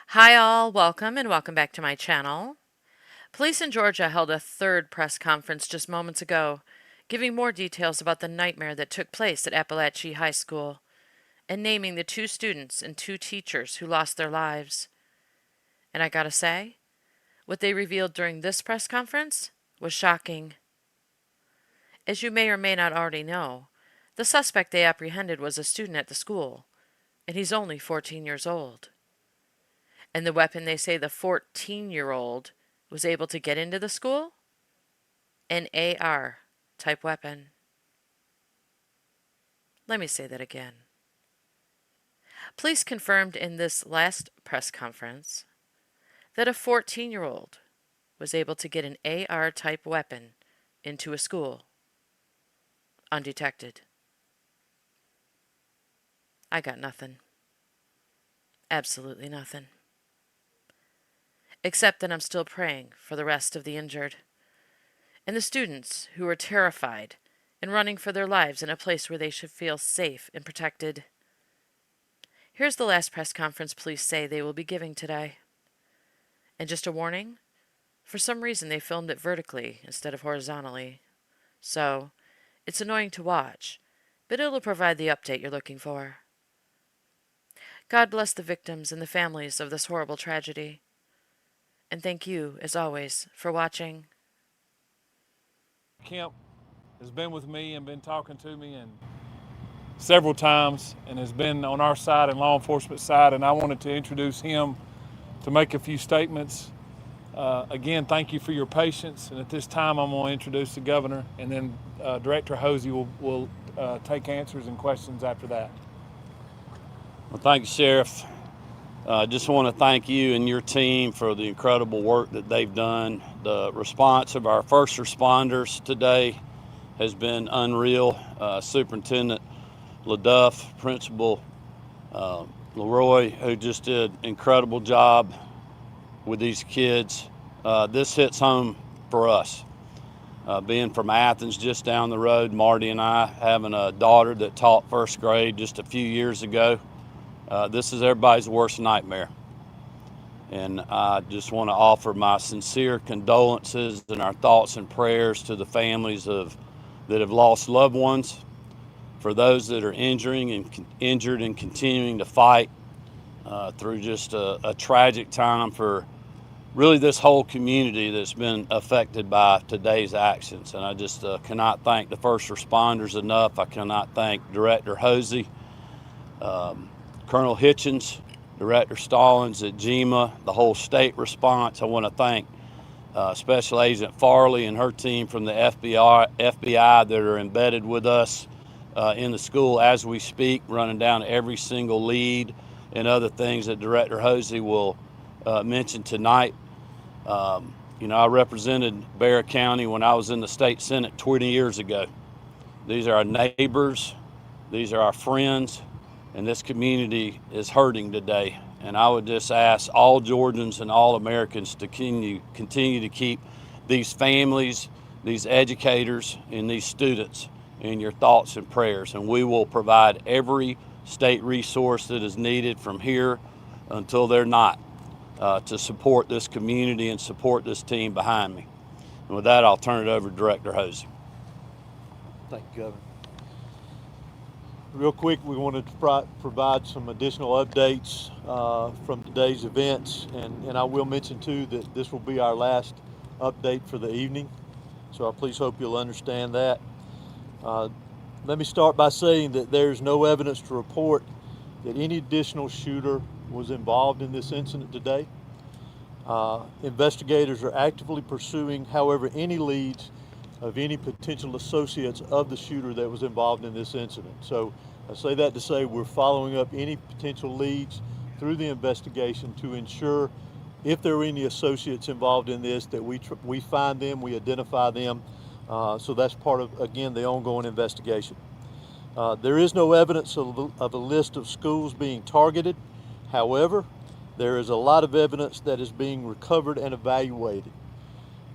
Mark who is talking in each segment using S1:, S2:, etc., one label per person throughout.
S1: Hi all, welcome and welcome back to my channel. Police in Georgia held a third press conference just moments ago, giving more details about the nightmare that took place at Appalachia High School and naming the two students and two teachers who lost their lives. And I gotta say, what they revealed during this press conference was shocking. As you may or may not already know, the suspect they apprehended was a student at the school, and he's only 14 years old. And the weapon they say the 14-year-old was able to get into the school? An AR type weapon. Let me say that again. Police confirmed in this last press conference that a 14-year-old was able to get an AR type weapon into a school undetected. I got nothing. Absolutely nothing. Except that I'm still praying for the rest of the injured and the students who are terrified and running for their lives in a place where they should feel safe and protected. Here's the last press conference police say they will be giving today. And just a warning, for some reason they filmed it vertically instead of horizontally. So, it's annoying to watch, but it'll provide the update you're looking for. God bless the victims and the families of this horrible tragedy. And thank you, as always, for watching.
S2: Kemp has been with me and been talking to me and several times and has been on our side and law enforcement side, and I wanted to introduce him to make a few statements. Again, thank you for your patience, and at this time I'm going to introduce the governor, and then Director Hosey will take answers and questions after that.
S3: Well, thank you, Sheriff. I just want to thank you and your team for the incredible work that they've done. The response of our first responders today has been unreal. Superintendent LaDuff, Principal Leroy, who just did an incredible job with these kids. This hits home for us. Being from Athens, just down the road, Marty and I, having a daughter that taught first grade just a few years ago, this is everybody's worst nightmare. And I just want to offer my sincere condolences and our thoughts and prayers to the families that have lost loved ones, for those that are injured and continuing to fight through just a tragic time for really this whole community that's been affected by today's actions. And I just cannot thank the first responders enough. I cannot thank Director Hosey, Colonel Hitchens, Director Stallings at GEMA, the whole state response. I want to thank Special Agent Farley and her team from the FBI that are embedded with us in the school as we speak, running down every single lead and other things that Director Hosey will mention tonight. I represented Bexar County when I was in the state Senate 20 years ago. These are our neighbors, these are our friends, and this community is hurting today. And I would just ask all Georgians and all Americans to continue to keep these families, these educators, and these students in your thoughts and prayers. And we will provide every state resource that is needed from here until they're not, to support this community and support this team behind me. And with that, I'll turn it over to Director Hosey.
S4: Thank you, Governor. Real quick, we wanted to provide some additional updates from today's events, and I will mention too that this will be our last update for the evening, so I please hope you'll understand that. Let me start by saying that there's no evidence to report that any additional shooter was involved in this incident today. Investigators are actively pursuing, however, any leads of any potential associates of the shooter that was involved in this incident. So I say that to say we're following up any potential leads through the investigation to ensure if there are any associates involved in this that we find them, we identify them. So that's part of, again, the ongoing investigation. There is no evidence of a list of schools being targeted. However, there is a lot of evidence that is being recovered and evaluated.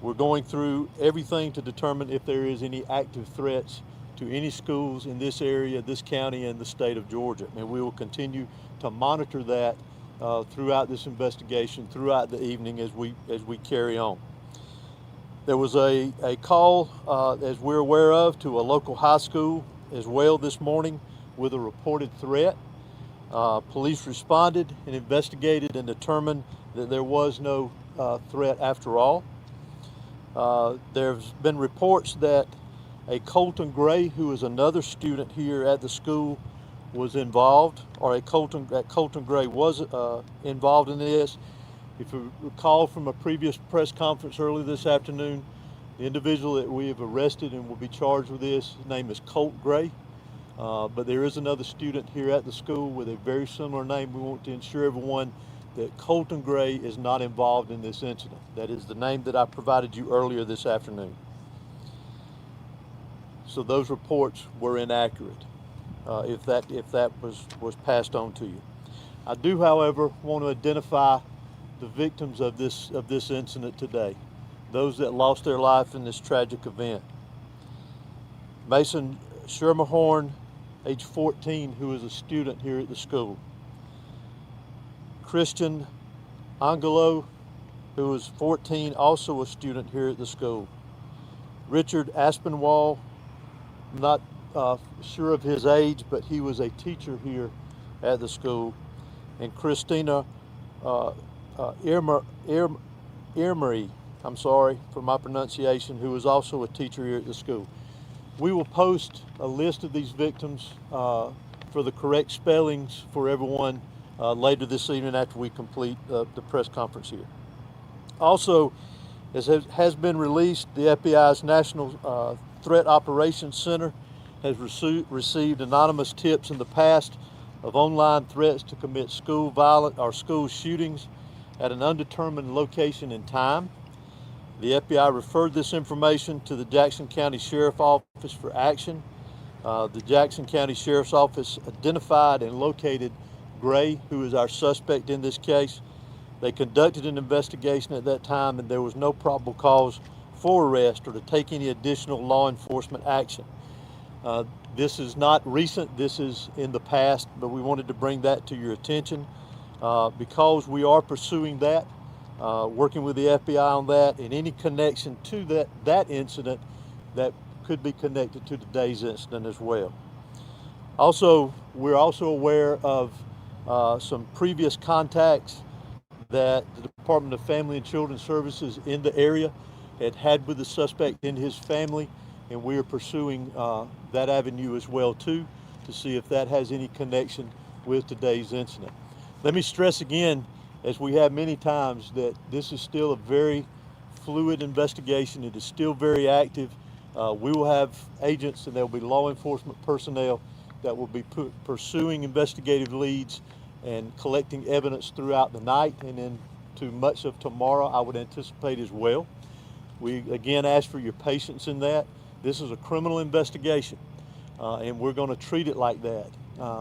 S4: We're going through everything to determine if there is any active threats to any schools in this area, this county, and the state of Georgia. And we will continue to monitor that throughout this investigation, throughout the evening as we carry on. There was a call, as we're aware of, to a local high school as well this morning with a reported threat. Police responded and investigated and determined that there was no threat after all. There's been reports that a Colton Gray, who is another student here at the school, was involved, or Colton Gray was involved in this. If you recall from a previous press conference earlier this afternoon, the individual that we have arrested and will be charged with this, his name is Colt Gray. But there is another student here at the school with a very similar name. We want to ensure everyone that Colton Gray is not involved in this incident. That is the name that I provided you earlier this afternoon. So those reports were inaccurate, if that was passed on to you. I do, however, want to identify the victims of this incident today, those that lost their life in this tragic event. Mason Schermerhorn, age 14, who is a student here at the school. Christian Angelo, who is 14, also a student here at the school. Richard Aspinwall, I'm not sure of his age, but he was a teacher here at the school. And Christina Irmery, I'm sorry for my pronunciation, who is also a teacher here at the school. We will post a list of these victims for the correct spellings for everyone later this evening after we complete the press conference here. Also, as has been released, the FBI's National Threat Operations Center has received anonymous tips in the past of online threats to commit school violence or school shootings at an undetermined location and time. The FBI referred this information to the Jackson County Sheriff's Office for action. The Jackson County Sheriff's Office identified and located Gray, who is our suspect in this case. They conducted an investigation at that time, and there was no probable cause for arrest or to take any additional law enforcement action. This is not recent, this is in the past, but we wanted to bring that to your attention because we are pursuing that, working with the FBI on that, and any connection to that incident that could be connected to today's incident as well. Also, we're also aware of some previous contacts that the Department of Family and Children Services in the area had with the suspect and his family, and we are pursuing that avenue as well too, to see if that has any connection with today's incident. Let me stress again, as we have many times, that this is still a very fluid investigation. It is still very active. We will have agents and there will be law enforcement personnel that will be pursuing investigative leads and collecting evidence throughout the night and into much of tomorrow, I would anticipate as well. We again ask for your patience in that. This is a criminal investigation, and we're going to treat it like that.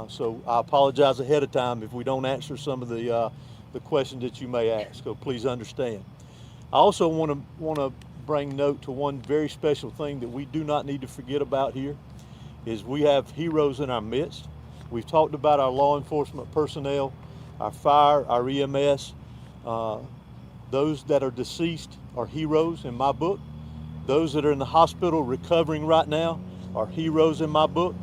S4: So I apologize ahead of time if we don't answer some of the questions that you may ask, so please understand. I also want to bring note to one very special thing that we do not need to forget about here, is we have heroes in our midst. We've talked about our law enforcement personnel, our fire, our EMS. Those that are deceased are heroes in my book. Those that are in the hospital recovering right now are heroes in my book.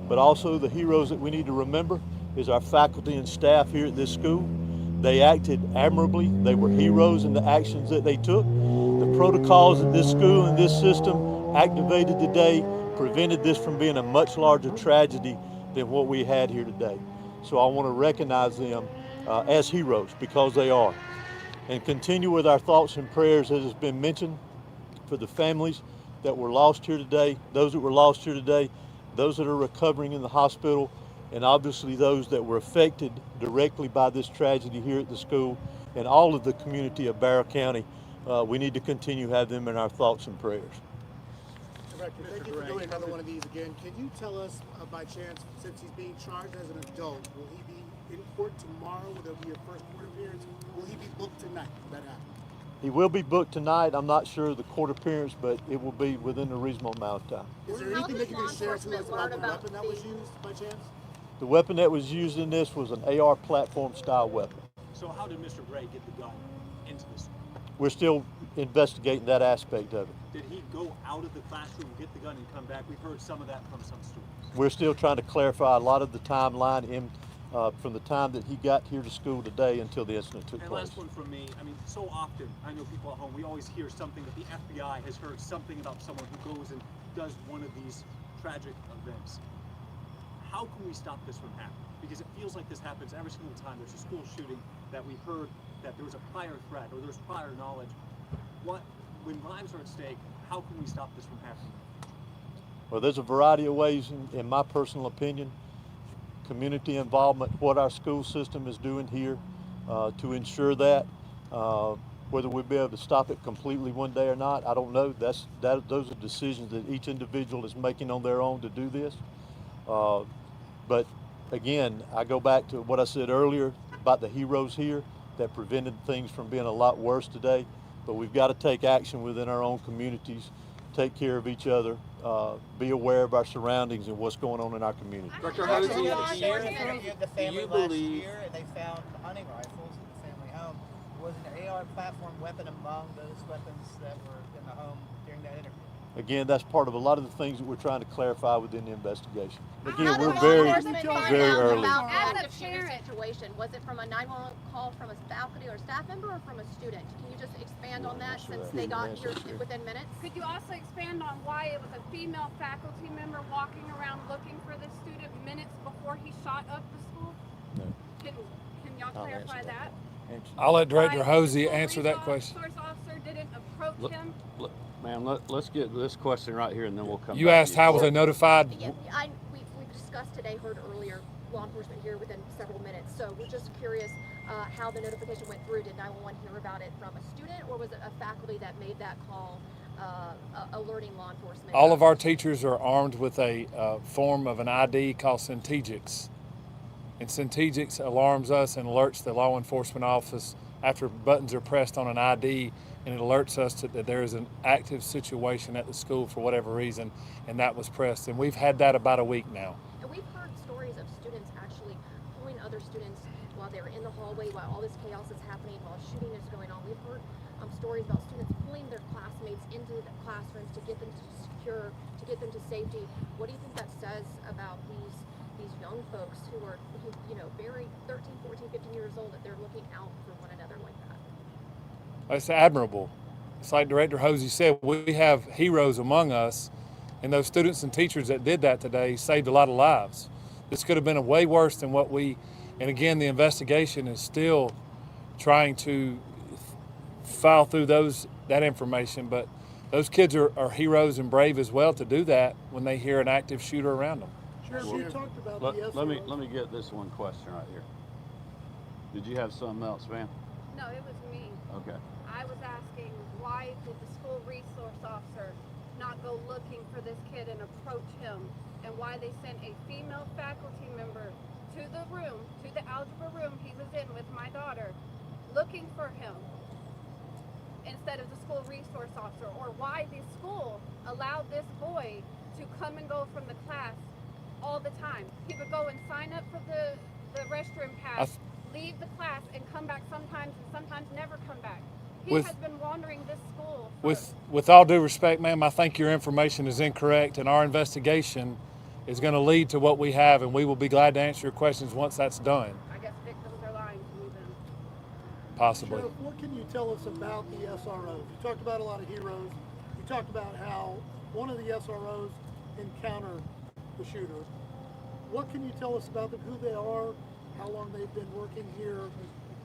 S4: But also the heroes that we need to remember is our faculty and staff here at this school. They acted admirably. They were heroes in the actions that they took. The protocols at this school and this system activated today prevented this from being a much larger tragedy than what we had here today. So I want to recognize them as heroes, because they are. And continue with our thoughts and prayers, as has been mentioned, for the families that were lost here today, those that were lost here today, those that are recovering in the hospital, and obviously those that were affected directly by this tragedy here at the school, and all of the community of Barrow County. We need to continue to have them in our thoughts and prayers.
S5: Director, thank you for doing another one of these again. Can you tell us, by chance, since he's being charged as an adult, will he be in court tomorrow? Will there be a first court appearance? Will he be booked tonight? Will that happen?
S4: He will be booked tonight. I'm not sure of the court appearance, but it will be within a reasonable amount of time.
S5: Is there anything that you can share to us about the weapon that was used, by chance?
S4: The weapon that was used in this was an AR platform style weapon.
S6: So how did Mr. Gray get the gun into the school?
S4: We're still investigating that aspect of it.
S6: Did he go out of the classroom, get the gun, and come back? We've heard some of that from some students.
S4: We're still trying to clarify a lot of the timeline from the time that he got here to school today until the incident took
S6: And
S4: place.
S6: last one from me. I mean, so often, I know people at home, we always hear something that the FBI has heard something about someone who goes and does one of these tragic events. How can we stop this from happening? Because it feels like this happens every single time there's a school shooting that we've heard that there was a prior threat or there's prior knowledge. When lives are at stake, how can we stop this from happening?
S4: Well, there's a variety of ways, in my personal opinion. Community involvement, what our school system is doing here to ensure that. Whether we'll be able to stop it completely one day or not, I don't know. Those are decisions that each individual is making on their own to do this. But again, I go back to what I said earlier about the heroes here that prevented things from being a lot worse today. But we've got to take action within our own communities, take care of each other, be aware of our surroundings and what's going on in our community.
S6: Dr.
S7: Hosey,
S6: Hosey,
S7: interviewed the family last
S6: believe-
S7: year, and they found hunting rifles in the family home. Was an AR platform weapon among those weapons that were in the home during that interview?
S4: Again, that's part of a lot of the things that we're trying to clarify within the investigation. Again,
S8: How
S4: we're
S8: did law
S4: very,
S8: enforcement find
S4: very
S8: out
S4: early.
S8: about the
S9: As a
S8: active shooter
S9: parent-
S8: situation? Was it from a 911 call from a faculty or staff member or from a student? Can you just expand on that
S4: Sure.
S8: since they got here
S4: Sure.
S8: within minutes?
S9: Could you also expand on why it was a female faculty member walking around looking for this student minutes before he shot up the school?
S4: No.
S9: Can y'all
S4: I'll
S9: clarify
S4: answer
S9: that?
S2: I'll let Director
S9: Why
S2: Hosey
S9: the school
S2: answer that question.
S9: resource officer didn't approach
S3: Look,
S9: him?
S3: Ma'am, let's get this question right here, and then we'll come
S2: You
S3: back to
S2: asked how was they notified?
S8: Yeah, we discussed today, heard earlier, law enforcement here within several minutes. So we're just curious how the notification went through. Did 911 hear about it from a student or was it a faculty that made that call alerting law enforcement?
S2: All of our teachers are armed with a form of an ID called Centegix. And Centegix alarms us and alerts the law enforcement office after buttons are pressed on an ID, and it alerts us that there is an active situation at the school for whatever reason, and that was pressed. And we've had that about a week now.
S8: And we've heard stories of students actually pulling other students while they're in the hallway, while all this chaos is happening, while shooting is going on. We've heard stories about students pulling their classmates into the classrooms to get them to secure, to get them to safety. What do you think that says about these young folks who are, very 13, 14, 15 years old, that they're looking out for one another like that?
S2: It's admirable. It's like Director Hosey said, we have heroes among us, and those students and teachers that did that today saved a lot of lives. This could have been way worse than and again, the investigation is still trying to file through that information, but those kids are heroes and brave as well to do that when they hear an active shooter around them.
S5: Sheriff, you talked about the
S3: Let me get this one question right here. Did you have something else, ma'am?
S9: No, it was me.
S3: Okay.
S9: I was asking, why did the school resource officer not go looking for this kid and approach him? And why they sent a female faculty member to the room, to the algebra room he was in with my daughter, looking for him instead of the school resource officer? Or why the school allowed this boy to come and go from the class all the time. He would go and sign up for the restroom pass, leave the class, and come back sometimes and sometimes never come back. He has been wandering this school.
S2: With all due respect, ma'am, I think your information is incorrect, and our investigation is going to lead to what we have, and we will be glad to answer your questions once that's done.
S9: I guess victims are lying to me then.
S2: Possibly.
S5: Sheriff, what can you tell us about the SROs? You talked about a lot of heroes. You talked about how one of the SROs encountered the shooter. What can you tell us about them, who they are, how long they've been working here,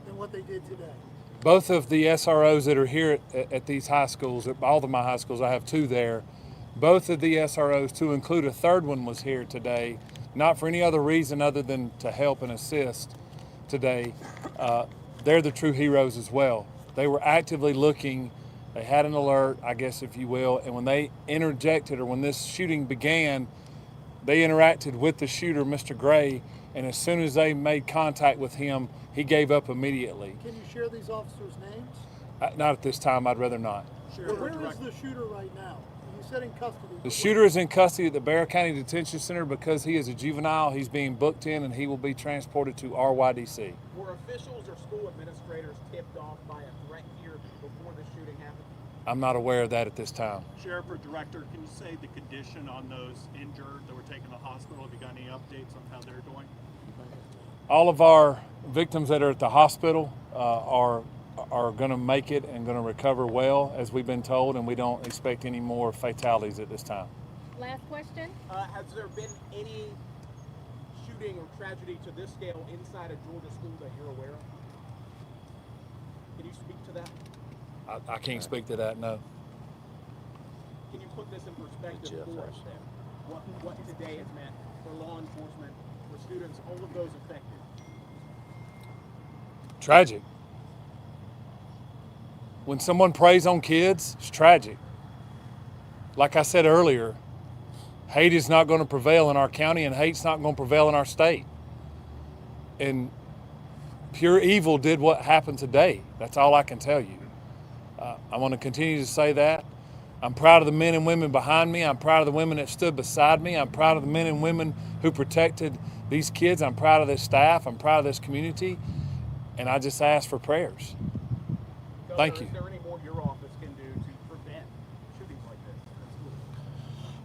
S5: and what they did today?
S2: Both of the SROs that are here at these high schools, at all of my high schools, I have two there. Both of the SROs, to include a third one, was here today, not for any other reason other than to help and assist today. They're the true heroes as well. They were actively looking. They had an alert, I guess, if you will, and when they interjected, or when this shooting began, they interacted with the shooter, Mr. Gray, and as soon as they made contact with him, he gave up immediately.
S5: Can you share these officers' names?
S2: Not at this time, I'd rather not.
S5: Sure. Where is the shooter right now? You said in custody.
S2: The shooter is in custody at the Bexar County Detention Center because he is a juvenile. He's being booked in and he will be transported to RYDC.
S10: Were officials or school administrators tipped off by a threat here before the shooting happened?
S2: I'm not aware of that at this time.
S6: Sheriff or Director, can you say the condition on those injured that were taken to the hospital? Have you got any updates on how they're doing?
S2: All of our victims that are at the hospital are going to make it and going to recover well, as we've been told, and we don't expect any more fatalities at this time.
S8: Last question.
S10: Has there been any shooting or tragedy to this scale inside a Georgia school that you're aware of? Can you speak to that?
S2: I can't speak to that, no.
S10: Can you put this in perspective for us then? What today has meant for law enforcement, for students, all of those affected?
S2: Tragic. When someone preys on kids, it's tragic. Like I said earlier, hate is not going to prevail in our county and hate's not going to prevail in our state. And pure evil did what happened today. That's all I can tell you. I want to continue to say that. I'm proud of the men and women behind me. I'm proud of the women that stood beside me. I'm proud of the men and women who protected these kids. I'm proud of this staff. I'm proud of this community. And I just ask for prayers.
S10: Governor,
S2: Thank you.
S10: Is there any more your office can do to prevent shootings like this in schools?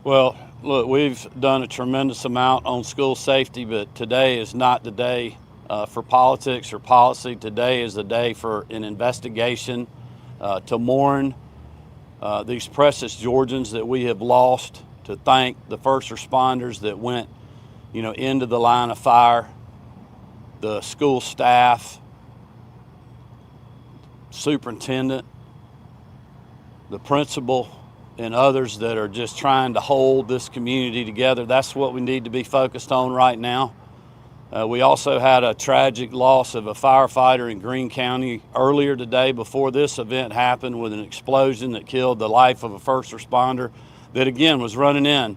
S3: Well, look, we've done a tremendous amount on school safety, but today is not the day for politics or policy. Today is the day for an investigation to mourn these precious Georgians that we have lost, to thank the first responders that went, into the line of fire, the school staff, superintendent, the principal, and others that are just trying to hold this community together. That's what we need to be focused on right now. We also had a tragic loss of a firefighter in Greene County earlier today before this event happened, with an explosion that killed the life of a first responder that, again, was running in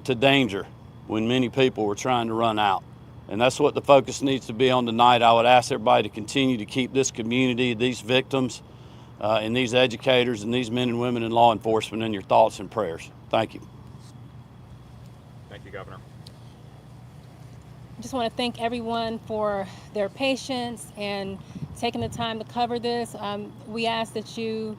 S3: to danger when many people were trying to run out. And that's what the focus needs to be on tonight. I would ask everybody to continue to keep this community, these victims, and these educators and these men and women in law enforcement in your thoughts and prayers. Thank you.
S10: Thank you, Governor.
S11: I just want to thank everyone for their patience and taking the time to cover this. We ask that you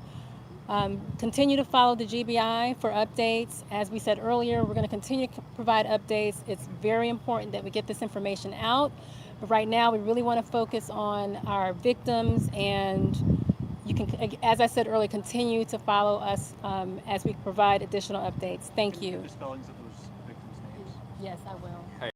S11: continue to follow the GBI for updates. As we said earlier, we're going to continue to provide updates. It's very important that we get this information out. But right now, we really want to focus on our victims, and you can, as I said earlier, continue to follow us as we provide additional updates. Thank you.
S6: The spellings of those victims' names.
S11: Yes, I will.